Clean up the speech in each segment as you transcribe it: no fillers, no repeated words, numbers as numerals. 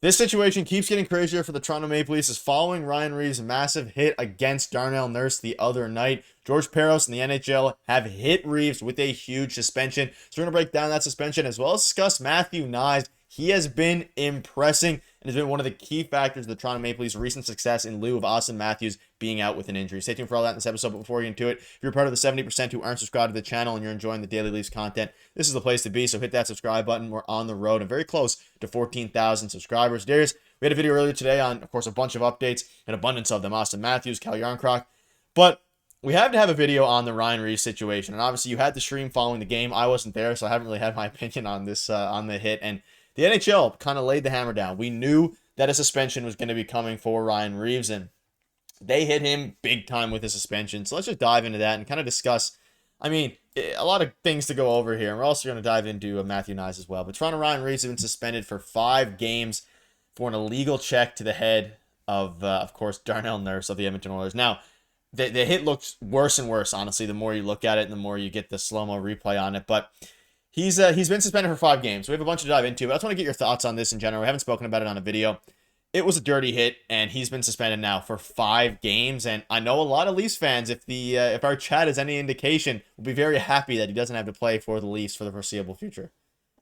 This situation keeps getting crazier for the Toronto Maple Leafs as following Ryan Reaves' massive hit against Darnell Nurse the other night. George Peros and the NHL have hit Reeves with a huge suspension. So we're going to break down that suspension as well as discuss Matthew Knies. He has been impressing and has been one of the key factors of the Toronto Maple Leafs' recent success in lieu of Austin Matthews being out with an injury. Stay tuned for all that in this episode, but before we get into it, if you're part of the 70% who aren't subscribed to the channel and you're enjoying the Daily Leafs content, this is the place to be, so hit that subscribe button. We're on the road and very close to 14,000 subscribers. Darius, we had a video earlier today on, of course, a bunch of updates, an abundance of them, Austin Matthews, Cal Yarncroc, but we had to have a video on the Ryan Reaves situation, and obviously you had the stream following the game. I wasn't there, so I haven't really had my opinion on this, on the hit, and the NHL kind of laid the hammer down. We knew that a suspension was going to be coming for Ryan Reaves, and they hit him big time with a suspension. So let's just dive into that and kind of discuss, a lot of things to go over here. And we're also going to dive into Matthew Knies as well. But Toronto Ryan Reaves has been suspended for 5 games for an illegal check to the head of course, Darnell Nurse of the Edmonton Oilers. Now, the hit looks worse and worse, honestly, the more you look at it and the more you get the slow-mo replay on it. But he's been suspended for 5 games. We have a bunch to dive into, but I just want to get your thoughts on this in general. We haven't spoken about it on a video. It was a dirty hit, and he's been suspended now for 5 games. And I know a lot of Leafs fans, if our chat is any indication, will be very happy that he doesn't have to play for the Leafs for the foreseeable future.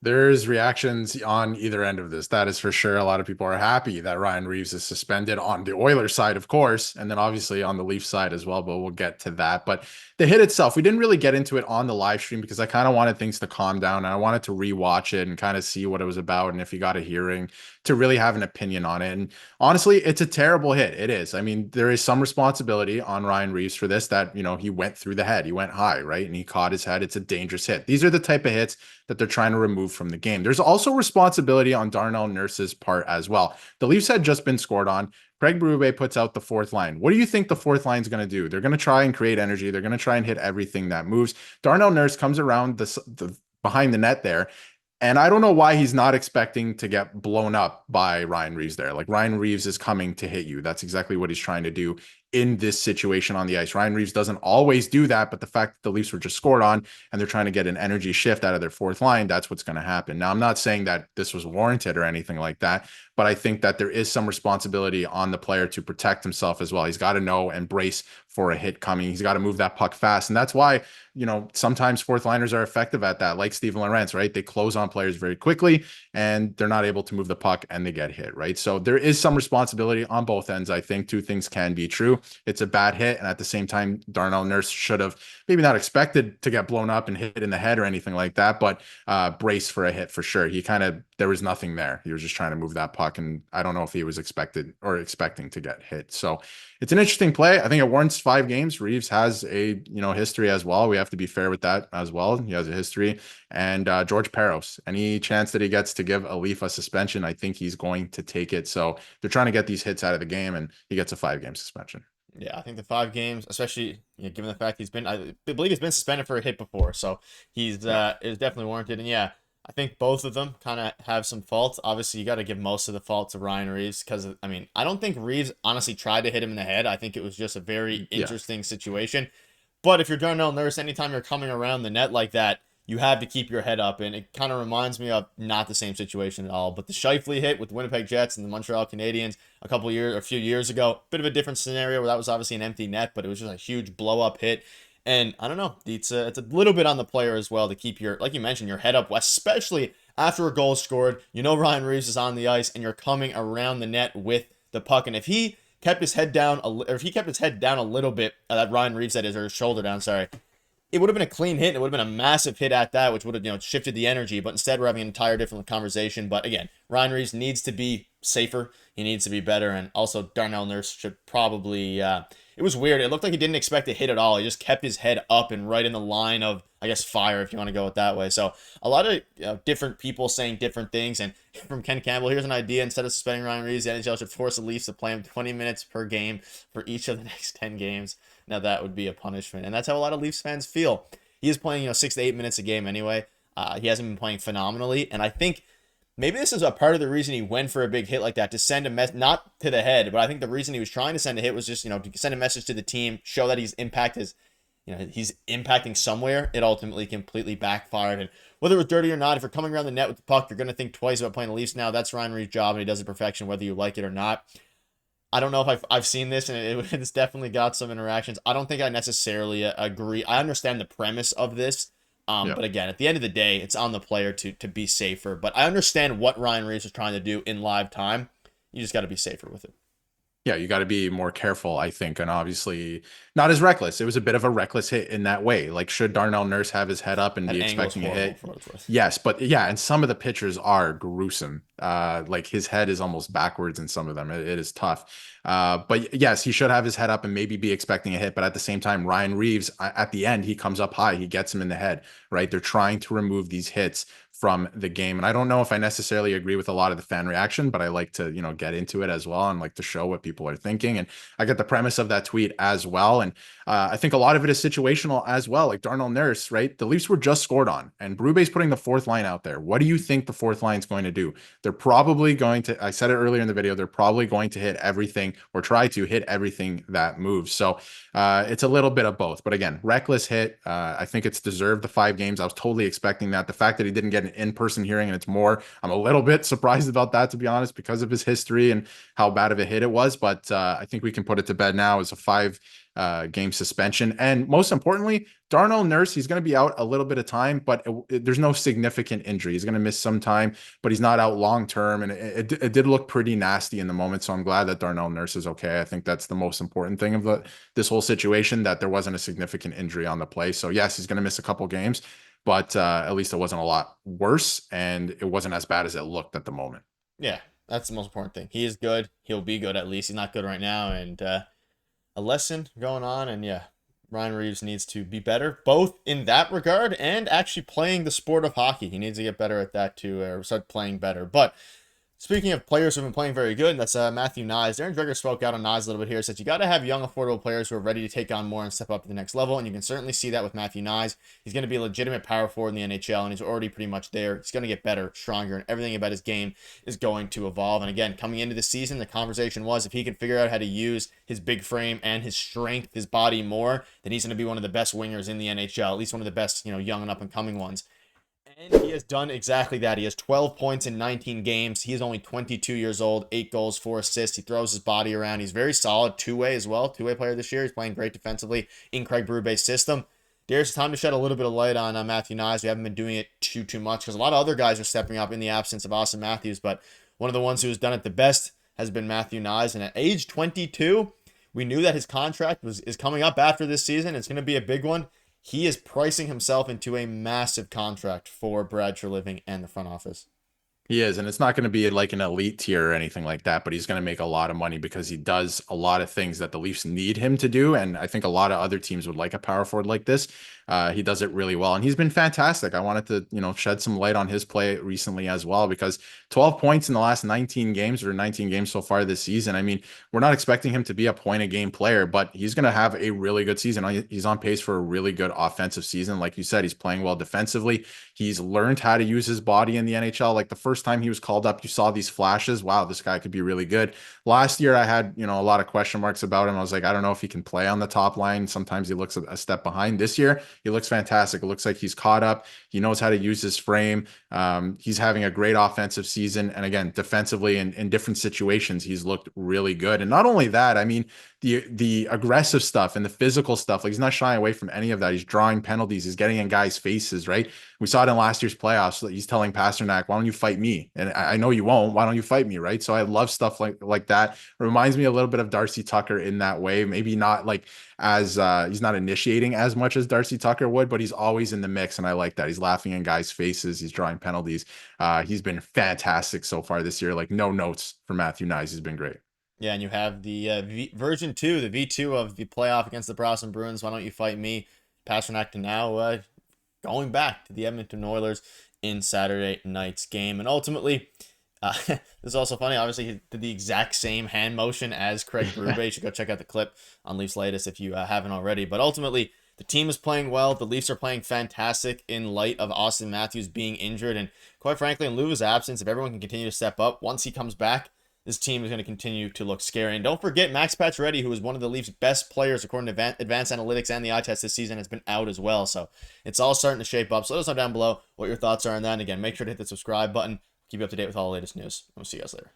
There's reactions on either end of this. That is for sure. A lot of people are happy that Ryan Reaves is suspended on the Oilers side, of course, and then obviously on the Leafs side as well, but we'll get to that. But the hit itself, we didn't really get into it on the live stream because I kind of wanted things to calm down and I wanted to rewatch it and kind of see what it was about and if he got a hearing to really have an opinion on it. And honestly, it's a terrible hit. It is. I mean, there is some responsibility on Ryan Reaves for this that, he went through the head. He went high, right? And he caught his head. It's a dangerous hit. These are the type of hits that they're trying to remove from the game. There's also responsibility on Darnell Nurse's part as well. The Leafs had just been scored on. Craig Berube puts out the 4th line. What do you think the 4th line is going to do? They're going to try and create energy. They're going to try and hit everything that moves. Darnell Nurse comes around the behind the net there. And I don't know why he's not expecting to get blown up by Ryan Reaves there. Like, Ryan Reaves is coming to hit you. That's exactly what he's trying to do in this situation on the ice. Ryan Reaves doesn't always do that, but the fact that the Leafs were just scored on and they're trying to get an energy shift out of their 4th line, that's what's going to happen. Now, I'm not saying that this was warranted or anything like that, but I think that there is some responsibility on the player to protect himself as well. He's got to know and brace for a hit coming. He's got to move that puck fast. And that's why, sometimes 4th liners are effective at that, like Steven Lorentz, right? They close on players very quickly and they're not able to move the puck and they get hit, right? So there is some responsibility on both ends. I think 2 things can be true. It's a bad hit. And at the same time, Darnell Nurse should have maybe not expected to get blown up and hit in the head or anything like that, but brace for a hit for sure. There was nothing there. He was just trying to move that puck. And I don't know if he was expecting to get hit. So it's an interesting play. I think it warrants 5 games. Reeves has a, history as well. We have to be fair with that as well. He has a history. And George Peros, any chance that he gets to give a Leaf a suspension, I think he's going to take it. So they're trying to get these hits out of the game and he gets a 5-game suspension. Yeah, I think the 5 games, especially given the fact I believe he's been suspended for a hit before, so he's is definitely warranted. And yeah, I think both of them kind of have some faults. Obviously, you got to give most of the fault to Ryan Reaves because I don't think Reaves honestly tried to hit him in the head. I think it was just a very interesting situation. But if you're Darnell Nurse, anytime you're coming around the net like that, you have to keep your head up, and it kind of reminds me of not the same situation at all. But the Scheifele hit with the Winnipeg Jets and the Montreal Canadiens a few years ago, bit of a different scenario where that was obviously an empty net, but it was just a huge blow up hit. And I don't know, it's a little bit on the player as well to keep like you mentioned, your head up, especially after a goal is scored. Ryan Reaves is on the ice, and you're coming around the net with the puck, and if he kept his head down, a little bit, that Ryan Reaves that is, or his shoulder down, sorry. It would have been a clean hit. It would have been a massive hit at that, which would have, shifted the energy. But instead, we're having an entire different conversation. But again, Ryan Reaves needs to be safer. He needs to be better. And also, Darnell Nurse should probably... it was weird. It looked like he didn't expect to hit at all. He just kept his head up and right in the line of, I guess, fire, if you want to go it that way. So a lot of different people saying different things. And from Ken Campbell, here's an idea. Instead of suspending Ryan Reaves, the NHL should force the Leafs to play him 20 minutes per game for each of the next 10 games. Now, that would be a punishment. And that's how a lot of Leafs fans feel. He is playing, 6 to 8 minutes a game anyway. He hasn't been playing phenomenally. And I think maybe this is a part of the reason he went for a big hit like that, to send a message, not to the head, but I think the reason he was trying to send a hit was just, to send a message to the team, show that he's impact his he's impacting somewhere, it ultimately completely backfired. And whether it was dirty or not, if you're coming around the net with the puck, you're going to think twice about playing the Leafs now. That's Ryan Reaves' job, and he does it perfection, whether you like it or not. I don't know if I've seen this, and it's definitely got some interactions. I don't think I necessarily agree. I understand the premise of this, Yeah. but again, at the end of the day, it's on the player to be safer. But I understand what Ryan Reaves was trying to do in live time. You just got to be safer with it. Yeah, you got to be more careful, I think, and obviously not as reckless. It was a bit of a reckless hit in that way. Like, should Darnell Nurse have his head up and That be angle is expecting a horrible hit? for what it's worth. Yes, but yeah, and some of the pictures are gruesome. Like his head is almost backwards in some of them. It is tough. But yes, he should have his head up and maybe be expecting a hit. But at the same time, Ryan Reaves, at the end, he comes up high. He gets him in the head, right? They're trying to remove these hits from the game. And I don't know if I necessarily agree with a lot of the fan reaction, but I like to, get into it as well and like to show what people are thinking. And I get the premise of that tweet as well. And I think a lot of it is situational as well. Like Darnell Nurse, right? The Leafs were just scored on, and Brube's putting the fourth line out there. What do you think the fourth line is going to do? They're probably going to, I said it earlier in the video, they're probably going to hit everything or try to hit everything that moves. So it's a little bit of both. But again, reckless hit. I think it's deserved the 5 games. I was totally expecting that. The fact that he didn't get an in-person hearing and it's more, I'm a little bit surprised about that, to be honest, because of his history and how bad of a hit it was. But I think we can put it to bed now as a 5 game suspension. And most importantly, Darnell Nurse, he's going to be out a little bit of time, but there's no significant injury. He's going to miss some time, but he's not out long term. And it did look pretty nasty in the moment. So I'm glad that Darnell Nurse is okay. I think that's the most important thing of this whole situation, that there wasn't a significant injury on the play. So yes, he's going to miss a couple games, but at least it wasn't a lot worse, and it wasn't as bad as it looked at the moment. Yeah, that's the most important thing. He is good. He'll be good at least. He's not good right now, and a lesson going on. And yeah, Ryan Reaves needs to be better, both in that regard and actually playing the sport of hockey. He needs to get better at that too, or start playing better. But speaking of players who've been playing very good, that's Matthew Nyes. Darren Dreger spoke out on Nyes a little bit here. Said you got to have young, affordable players who are ready to take on more and step up to the next level, and you can certainly see that with Matthew Nyes. He's going to be a legitimate power forward in the NHL, and he's already pretty much there. He's going to get better, stronger, and everything about his game is going to evolve. And again, coming into the season, the conversation was if he can figure out how to use his big frame and his strength, his body more, then he's going to be one of the best wingers in the NHL, at least one of the best, young and up-and-coming ones. And he has done exactly that. He has 12 points in 19 games. He is only 22 years old, 8 goals, 4 assists. He throws his body around. He's very solid two-way as well. Two-way player this year. He's playing great defensively in Craig Berube's system. Darius, it's time to shed a little bit of light on Matthew Nyes. We haven't been doing it too much because a lot of other guys are stepping up in the absence of Austin Matthews. But one of the ones who has done it the best has been Matthew Nyes. And at age 22, we knew that his contract is coming up after this season. It's going to be a big one. He is pricing himself into a massive contract for Brad Treliving and the front office. He is, and it's not going to be like an elite tier or anything like that, but he's going to make a lot of money because he does a lot of things that the Leafs need him to do, and I think a lot of other teams would like a power forward like this. He does it really well, and he's been fantastic. I wanted to, shed some light on his play recently as well, because 12 points in the last 19 games or 19 games so far this season. I mean, we're not expecting him to be a point a game player, but he's going to have a really good season. He's on pace for a really good offensive season. Like you said, he's playing well defensively. He's learned how to use his body in the NHL. Like the first time he was called up, you saw these flashes. Wow, this guy could be really good. Last year, I had, a lot of question marks about him. I was like, I don't know if he can play on the top line. Sometimes he looks a step behind. This year, he looks fantastic. It looks like he's caught up. He knows how to use his frame. He's having a great offensive season. And again, defensively in different situations, he's looked really good. And not only that, I mean, the aggressive stuff and the physical stuff, like he's not shying away from any of that. He's drawing penalties. He's getting in guys' faces, right? We saw it in last year's playoffs. He's telling Pasternak, why don't you fight me? And I know you won't. Why don't you fight me, right? So I love stuff like that. It reminds me a little bit of Darcy Tucker in that way. Maybe not like as he's not initiating as much as Darcy Tucker would, but he's always in the mix, and I like that. He's laughing in guys' faces. He's drawing penalties. He's been fantastic so far this year. Like no notes for Matthew Nyes. He's been great. Yeah, and you have the version 2, the V2 of the playoff against the Boston Bruins. Why don't you fight me? Pasternak to now going back to the Edmonton Oilers in Saturday night's game. And ultimately, this is also funny. Obviously, he did the exact same hand motion as Craig Berube. You should go check out the clip on Leafs Latest if you haven't already. But ultimately, the team is playing well. The Leafs are playing fantastic in light of Austin Matthews being injured. And quite frankly, in lieu of his absence, if everyone can continue to step up, once he comes back, this team is going to continue to look scary. And don't forget, Max Pacioretty, who is one of the Leafs' best players according to advanced analytics and the eye test this season, has been out as well. So it's all starting to shape up. So let us know down below what your thoughts are on that. And again, make sure to hit the subscribe button. Keep you up to date with all the latest news. We'll see you guys later.